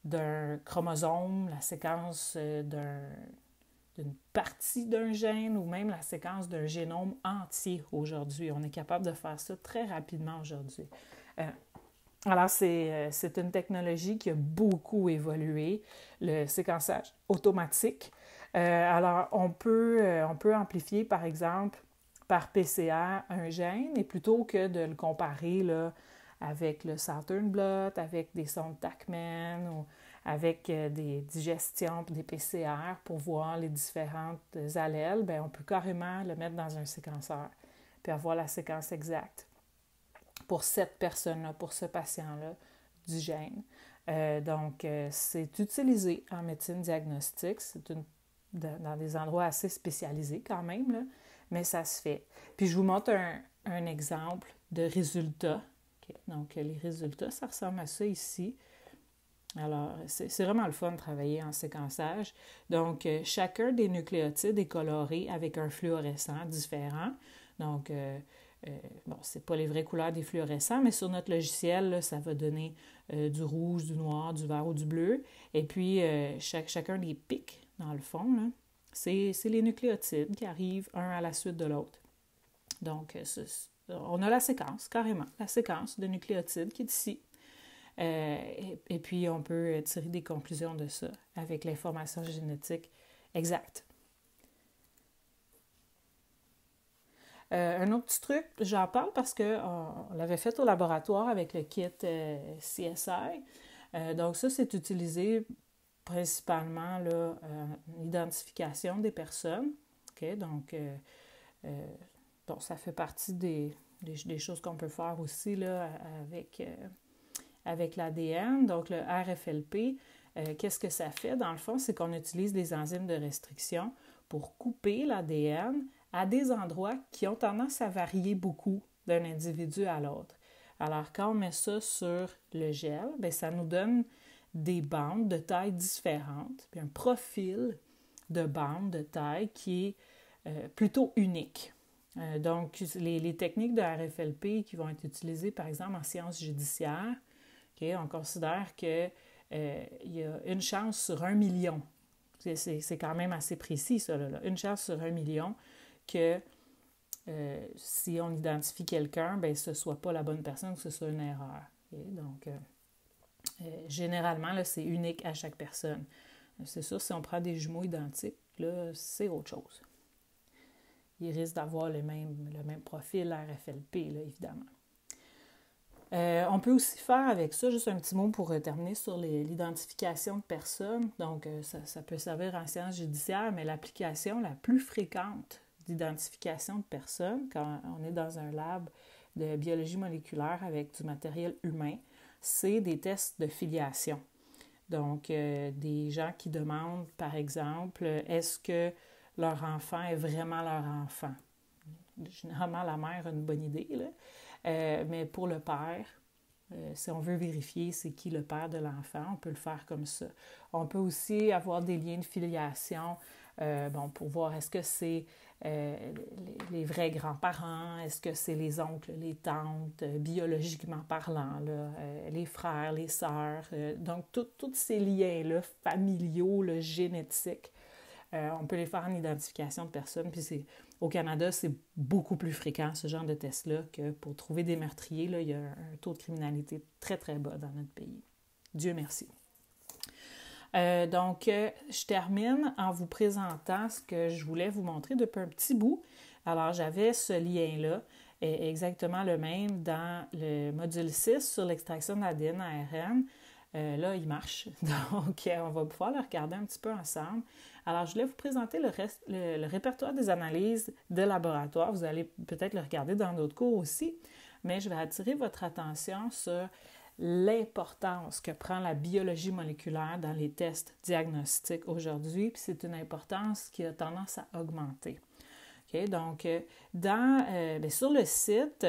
d'un chromosome, la séquence d'une partie d'un gène ou même la séquence d'un génome entier aujourd'hui. On est capable de faire ça très rapidement aujourd'hui. Alors, c'est une technologie qui a beaucoup évolué, le séquençage automatique. Alors, on peut amplifier, par exemple, par PCR un gène, et plutôt que de le comparer là, avec le Saturn Blot, avec des sondes TACMAN ou avec des digestions, des PCR pour voir les différentes allèles, bien, on peut carrément le mettre dans un séquenceur puis avoir la séquence exacte pour cette personne-là, pour ce patient-là, du gène. Donc, c'est utilisé en médecine diagnostique. C'est dans des endroits assez spécialisés quand même, là, mais ça se fait. Puis, je vous montre un exemple de résultats. Okay. Donc, les résultats, ça ressemble à ça ici. Alors, c'est vraiment le fun de travailler en séquençage. Donc, chacun des nucléotides est coloré avec un fluorescent différent. Donc, bon, c'est pas les vraies couleurs des fluorescents, mais sur notre logiciel, là, ça va donner du rouge, du noir, du vert ou du bleu. Et puis, chacun des pics, dans le fond, là, c'est les nucléotides qui arrivent un à la suite de l'autre. Donc, on a la séquence, carrément, la séquence de nucléotides qui est ici. Et puis, on peut tirer des conclusions de ça avec l'information génétique exacte. Un autre petit truc, j'en parle parce qu'on l'avait fait au laboratoire avec le kit CSI. Donc ça, c'est utilisé principalement là, l'identification des personnes. Okay? Donc, bon, ça fait partie des choses qu'on peut faire aussi là, avec l'ADN. Donc, le RFLP, qu'est-ce que ça fait? Dans le fond, c'est qu'on utilise des enzymes de restriction pour couper l'ADN à des endroits qui ont tendance à varier beaucoup d'un individu à l'autre. Alors, quand on met ça sur le gel, bien, ça nous donne des bandes de taille différentes, puis un profil de bandes de taille qui est plutôt unique. Donc, les techniques de RFLP qui vont être utilisées, par exemple, en sciences judiciaires, okay, on considère qu'il y a une chance sur 1 million. C'est quand même assez précis, ça, là. Une chance sur 1 million que si on identifie quelqu'un, bien, ce ne soit pas la bonne personne, que ce soit une erreur. Okay? Donc, généralement, là, c'est unique à chaque personne. C'est sûr, si on prend des jumeaux identiques, là, c'est autre chose. Ils risquent d'avoir le même profil RFLP, là, évidemment. On peut aussi faire avec ça, juste un petit mot pour terminer sur l'identification de personnes. Donc, ça peut servir en sciences judiciaires, mais l'application la plus fréquente d'identification de personnes, quand on est dans un lab de biologie moléculaire avec du matériel humain, c'est des tests de filiation. Donc, des gens qui demandent, par exemple, est-ce que leur enfant est vraiment leur enfant? Généralement, la mère a une bonne idée, là. Mais pour le père, si on veut vérifier c'est qui le père de l'enfant, on peut le faire comme ça. On peut aussi avoir des liens de filiation pour voir est-ce que c'est les vrais grands-parents, est-ce que c'est les oncles, les tantes, biologiquement parlant, là, les frères, les sœurs. Donc, tous ces liens-là familiaux, là, génétiques, on peut les faire en identification de personnes. Puis au Canada, c'est beaucoup plus fréquent, ce genre de test-là, que pour trouver des meurtriers, là, il y a un taux de criminalité très, très bas dans notre pays. Dieu merci. Donc, je termine en vous présentant ce que je voulais vous montrer depuis un petit bout. Alors, j'avais ce lien-là, exactement le même dans le module 6 sur l'extraction d'ADN ARN. Là, il marche. Donc, on va pouvoir le regarder un petit peu ensemble. Alors, je voulais vous présenter le répertoire des analyses de laboratoire. Vous allez peut-être le regarder dans d'autres cours aussi, mais je vais attirer votre attention sur l'importance que prend la biologie moléculaire dans les tests diagnostiques aujourd'hui, puis c'est une importance qui a tendance à augmenter. Okay? Donc, sur le site,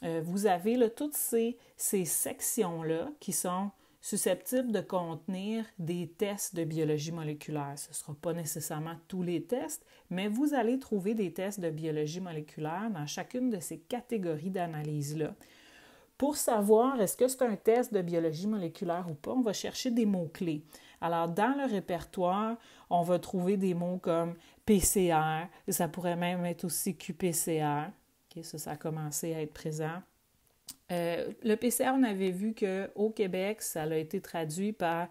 vous avez là, toutes ces sections-là qui sont susceptibles de contenir des tests de biologie moléculaire. Ce ne sera pas nécessairement tous les tests, mais vous allez trouver des tests de biologie moléculaire dans chacune de ces catégories d'analyse-là. Pour savoir est-ce que c'est un test de biologie moléculaire ou pas, on va chercher des mots-clés. Alors, dans le répertoire, on va trouver des mots comme PCR, et ça pourrait même être aussi qPCR. Okay, ça a commencé à être présent. Le PCR, on avait vu qu'au Québec, ça a été traduit par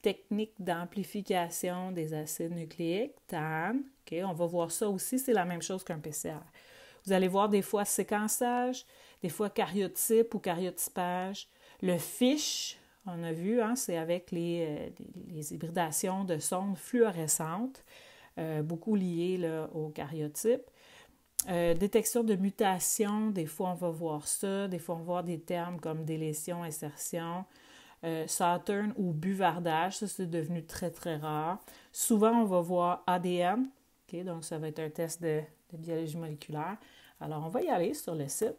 technique d'amplification des acides nucléiques, TAN. Okay, on va voir ça aussi, c'est la même chose qu'un PCR. Vous allez voir des fois séquençage, des fois karyotype ou karyotypage. Le FISH, on a vu, hein, c'est avec les hybridations de sondes fluorescentes, beaucoup liées là, au karyotype. Détection de mutation, des fois on va voir ça, des fois on va voir des termes comme délétion, insertion, Saturn ou buvardage, ça c'est devenu très très rare. Souvent on va voir ADN, okay, donc ça va être un test de biologie moléculaire. Alors on va y aller sur le site,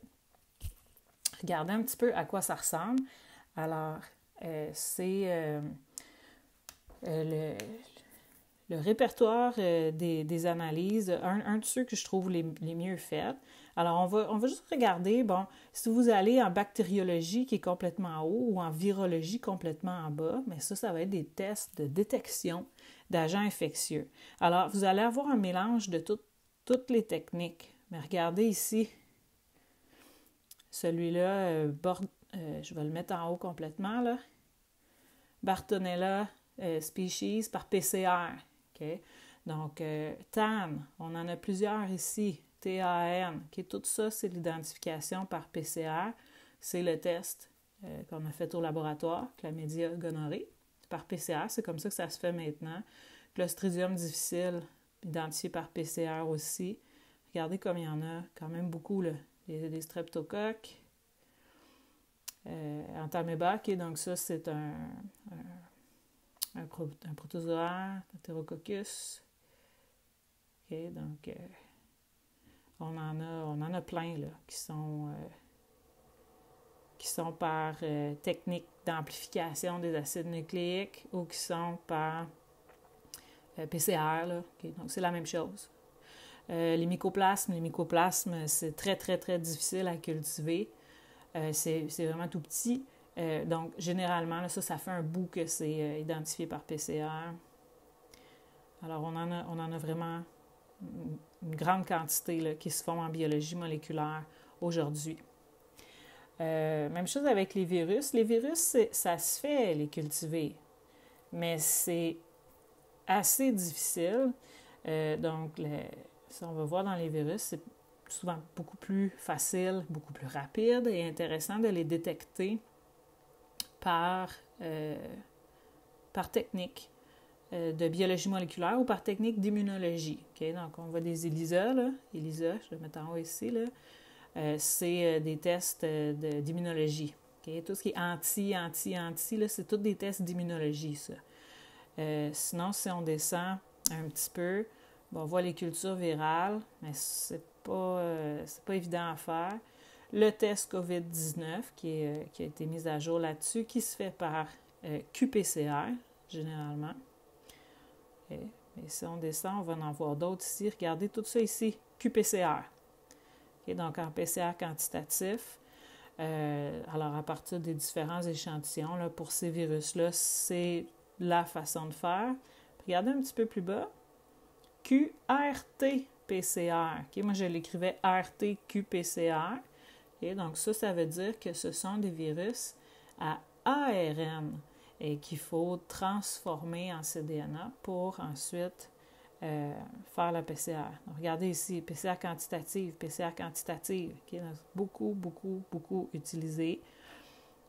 regarder un petit peu à quoi ça ressemble. Alors c'est le répertoire des analyses, un de ceux que je trouve les mieux faits. Alors, on va juste regarder, bon, si vous allez en bactériologie qui est complètement en haut ou en virologie complètement en bas, mais ça va être des tests de détection d'agents infectieux. Alors, vous allez avoir un mélange de toutes les techniques. Mais regardez ici, celui-là, je vais le mettre en haut complètement, là. Bartonella species par PCR. Okay? Donc, TAN, on en a plusieurs ici. TAN, okay? Tout ça, c'est l'identification par PCR. C'est le test qu'on a fait au laboratoire, chlamydia gonorrhée, par PCR. C'est comme ça que ça se fait maintenant. Clostridium difficile, identifié par PCR aussi. Regardez comme il y en a quand même beaucoup, là. Des streptocoques. Entamoeba, okay? Donc ça, c'est un protozoaire, Enterococcus. Okay, donc, on en a plein là, qui sont par technique d'amplification des acides nucléiques ou qui sont par PCR. Là. Okay, donc, c'est la même chose. Les mycoplasmes, c'est très, très, très difficile à cultiver. C'est vraiment tout petit. Donc, généralement, là, ça fait un bout que c'est identifié par PCR. Alors, on en a vraiment une grande quantité là, qui se font en biologie moléculaire aujourd'hui. Même chose avec les virus. Les virus, ça se fait les cultiver, mais c'est assez difficile. Donc, si on va voir dans les virus, c'est souvent beaucoup plus facile, beaucoup plus rapide et intéressant de les détecter par technique de biologie moléculaire ou par technique d'immunologie. Okay? Donc, on voit des ELISA, là. ELISA, je vais le mettre en haut ici, là. C'est des tests d'immunologie. Okay? Tout ce qui est anti, là, c'est tous des tests d'immunologie, ça. Sinon, si on descend un petit peu, bon, on voit les cultures virales, mais c'est pas évident à faire. Le test COVID-19 qui a été mis à jour là-dessus, qui se fait par qPCR, généralement. Okay. Et si on descend, on va en voir d'autres ici. Regardez tout ça ici, qPCR. Okay. Donc, en PCR quantitatif, alors à partir des différents échantillons, là, pour ces virus-là, c'est la façon de faire. Regardez un petit peu plus bas. QRT-PCR. Okay. Moi, je l'écrivais RT-QPCR. Okay. Donc, ça veut dire que ce sont des virus à ARN et qu'il faut transformer en cDNA pour ensuite faire la PCR. Donc, regardez ici, PCR quantitative. Okay. Donc, beaucoup utilisé.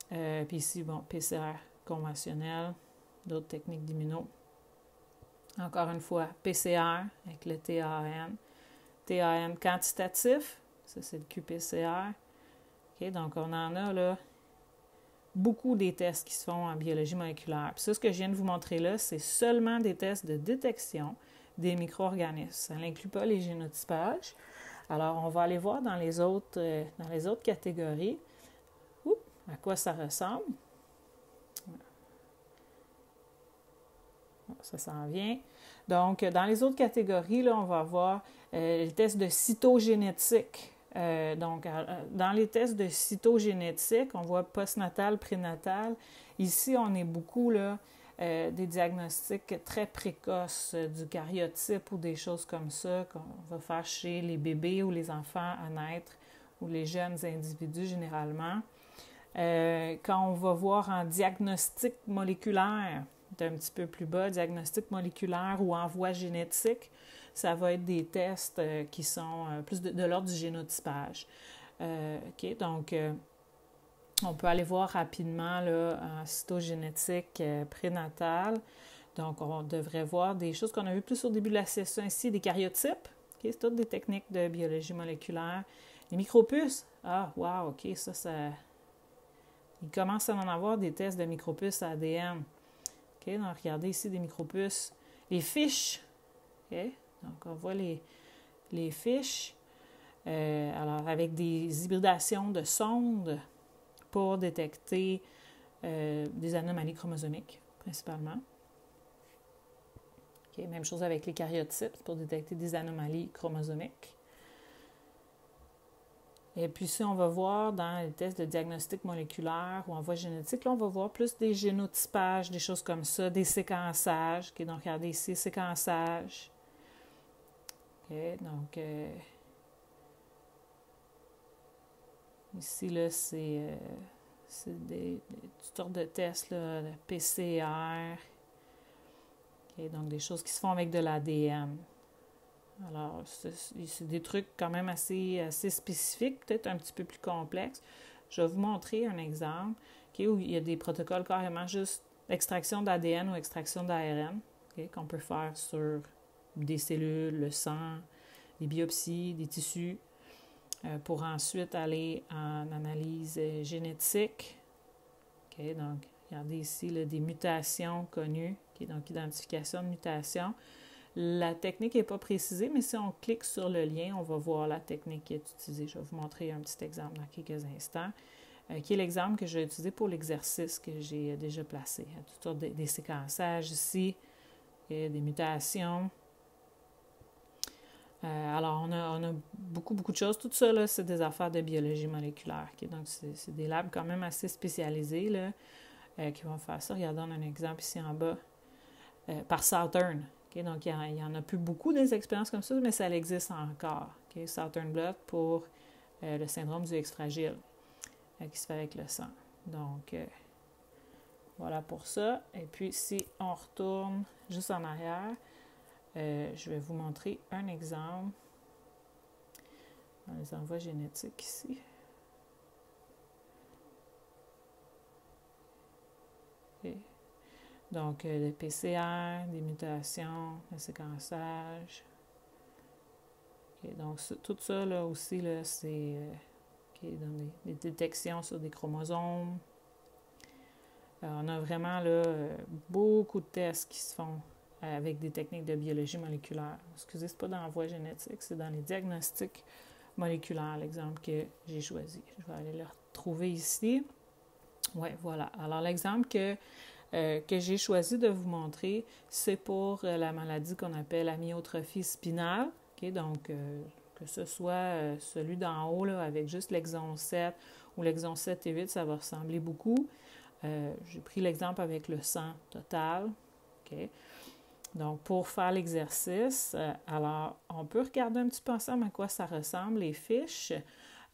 Puis ici, bon, PCR conventionnel, d'autres techniques d'immuno. Encore une fois, PCR avec le TAN. TAN quantitatif, ça c'est le qPCR. Okay, donc, on en a là beaucoup des tests qui se font en biologie moléculaire. Puis ça, ce que je viens de vous montrer là, c'est seulement des tests de détection des micro-organismes. Ça n'inclut pas les génotypages. Alors, on va aller voir dans les autres catégories à quoi ça ressemble. Ça s'en vient. Donc, dans les autres catégories, là, on va voir les tests de cytogénétique. Donc, dans les tests de cytogénétique, on voit postnatal, prénatal. Ici, on est beaucoup là, des diagnostics très précoces du karyotype ou des choses comme ça qu'on va faire chez les bébés ou les enfants à naître ou les jeunes individus généralement. Quand on va voir en diagnostic moléculaire, est un petit peu plus bas, diagnostic moléculaire ou envoi génétique, ça va être des tests qui sont plus de l'ordre du génotypage. OK, donc on peut aller voir rapidement là, en cytogénétique prénatale. Donc, on devrait voir des choses qu'on a vues plus au début de la session ici, des karyotypes. Okay, c'est toutes des techniques de biologie moléculaire. Les micropuces. Ah, wow, OK, ça... Il commence à en avoir des tests de micropuces ADN. OK, donc regardez ici des micropuces. Les fiches. OK, donc on voit les fiches. Alors, avec des hybridations de sondes pour détecter des anomalies chromosomiques, principalement. Okay, même chose avec les karyotypes pour détecter des anomalies chromosomiques. Et puis, si on va voir dans les tests de diagnostic moléculaire ou envoi génétique, là, on va voir plus des génotypages, des choses comme ça, des séquençages. Okay, donc, regardez ici, séquençage. Okay, donc, ici, là, c'est toutes sortes de tests, là, le PCR. Okay, donc, des choses qui se font avec de l'ADN. Alors, c'est des trucs quand même assez spécifiques, peut-être un petit peu plus complexes. Je vais vous montrer un exemple où il y a des protocoles carrément juste extraction d'ADN ou extraction d'ARN qu'on peut faire sur des cellules, le sang, des biopsies, des tissus, pour ensuite aller en analyse génétique. Okay, donc, regardez ici là, des mutations connues, donc identification de mutations. La technique n'est pas précisée, mais si on clique sur le lien, on va voir la technique qui est utilisée. Je vais vous montrer un petit exemple dans quelques instants, qui est l'exemple que je vais utiliser pour l'exercice que j'ai déjà placé. Il y a toutes sortes des séquençages ici, et des mutations. Alors, on a beaucoup de choses. Tout ça, là, c'est des affaires de biologie moléculaire. Okay? Donc, c'est des labs quand même assez spécialisés là, qui vont faire ça. Regardez, on a un exemple ici en bas, par Southern. Okay, donc, il n'y en a plus beaucoup des expériences comme ça, mais ça existe encore. Okay, Southern Blot pour le syndrome du X fragile qui se fait avec le sang. Donc, voilà pour ça. Et puis, si on retourne juste en arrière, je vais vous montrer un exemple dans les envois génétiques ici. Okay. Donc, le PCR, des mutations, le séquençage. Okay, donc, tout ça, là aussi, là, c'est dans des détections sur des chromosomes. On a vraiment là, beaucoup de tests qui se font avec des techniques de biologie moléculaire. Excusez, ce n'est pas dans l'envoi génétique, c'est dans les diagnostics moléculaires, l'exemple que j'ai choisi. Je vais aller le retrouver ici. Oui, voilà. Alors, l'exemple que j'ai choisi de vous montrer, c'est pour la maladie qu'on appelle amyotrophie spinale. Okay? Donc, que ce soit celui d'en haut là, avec juste l'exon 7 ou l'exon 7 et 8, ça va ressembler beaucoup. J'ai pris l'exemple avec le sang total. Okay? Donc, pour faire l'exercice, alors, on peut regarder un petit peu ensemble à quoi ça ressemble, les fiches.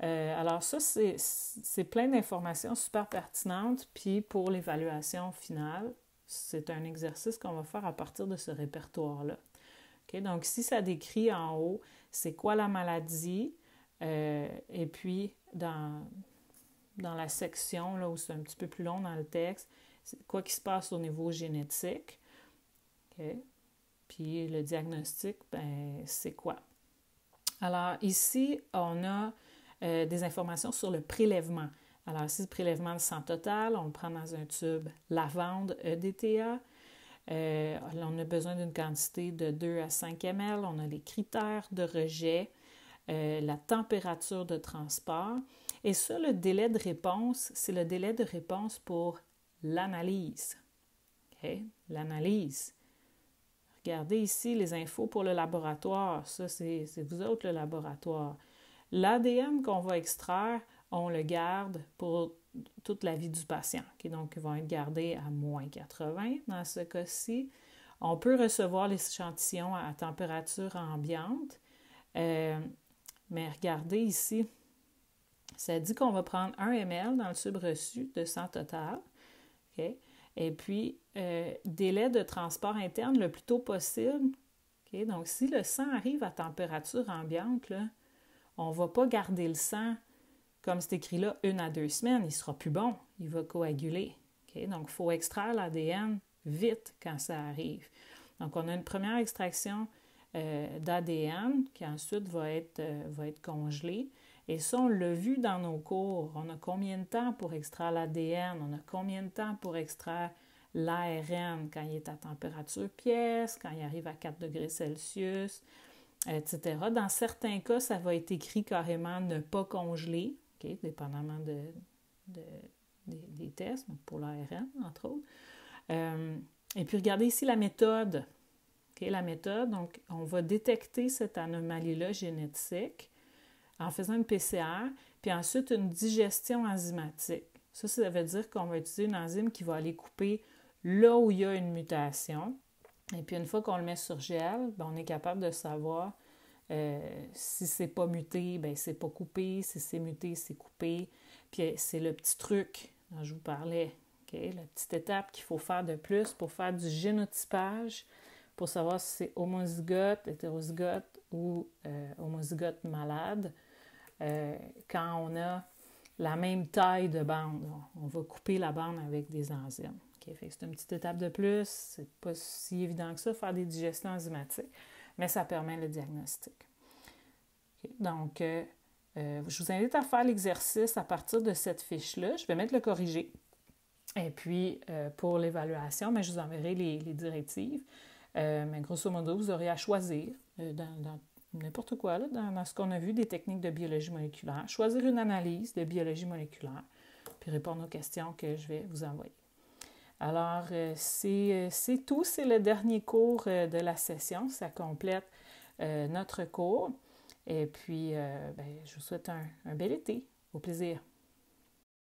Alors ça, c'est plein d'informations super pertinentes. Puis pour l'évaluation finale, c'est un exercice qu'on va faire à partir de ce répertoire-là. Okay? Donc, si ça décrit en haut, c'est quoi la maladie, et puis dans la section là, où c'est un petit peu plus long dans le texte, c'est quoi qui se passe au niveau génétique. Okay? Puis le diagnostic, ben c'est quoi? Alors ici, on a des informations sur le prélèvement. Alors ici, le prélèvement de sang total, on le prend dans un tube lavande EDTA. On a besoin d'une quantité de 2 à 5 ml. On a les critères de rejet, la température de transport. Et ça, le délai de réponse, c'est le délai de réponse pour l'analyse. Okay? L'analyse. Regardez ici les infos pour le laboratoire. Ça, c'est vous autres, le laboratoire. L'ADN qu'on va extraire, on le garde pour toute la vie du patient. Okay? Donc, ils vont être gardés à moins 80 dans ce cas-ci. On peut recevoir l'échantillon à température ambiante. Mais regardez ici, ça dit qu'on va prendre 1 ml dans le tube reçu de sang total. Okay? Et puis, délai de transport interne le plus tôt possible. Okay? Donc, si le sang arrive à température ambiante, là, on ne va pas garder le sang, comme c'est écrit là, 1 à 2 semaines. Il ne sera plus bon. Il va coaguler. Okay? Donc, il faut extraire l'ADN vite quand ça arrive. Donc, on a une première extraction d'ADN qui ensuite va être congelée. Et ça, on l'a vu dans nos cours. On a combien de temps pour extraire l'ADN? On a combien de temps pour extraire l'ARN quand il est à température pièce, quand il arrive à 4 degrés Celsius, etc. Dans certains cas, ça va être écrit carrément ne pas congeler, okay, dépendamment des tests, pour l'ARN, entre autres. Et puis, regardez ici la méthode. Okay, la méthode, donc, on va détecter cette anomalie-là génétique en faisant une PCR, puis ensuite une digestion enzymatique. Ça veut dire qu'on va utiliser une enzyme qui va aller couper là où il y a une mutation. Et puis, une fois qu'on le met sur gel, on est capable de savoir si c'est pas muté, bien, c'est pas coupé. Si c'est muté, c'est coupé. Puis, c'est le petit truc dont je vous parlais. Okay? La petite étape qu'il faut faire de plus pour faire du génotypage, pour savoir si c'est homozygote, hétérozygote ou homozygote malade. Quand on a la même taille de bande, on va couper la bande avec des enzymes. Okay? Fait que c'est une petite étape de plus. C'est pas si évident que ça, faire des digestions enzymatiques, mais ça permet le diagnostic. Okay? Donc, je vous invite à faire l'exercice à partir de cette fiche-là. Je vais mettre le corrigé. Et puis, pour l'évaluation, je vous enverrai les directives. Mais grosso modo, vous aurez à choisir dans n'importe quoi, là, dans ce qu'on a vu des techniques de biologie moléculaire, choisir une analyse de biologie moléculaire, puis répondre aux questions que je vais vous envoyer. Alors, c'est tout. C'est le dernier cours de la session. Ça complète notre cours. Et puis, je vous souhaite un bel été. Au plaisir.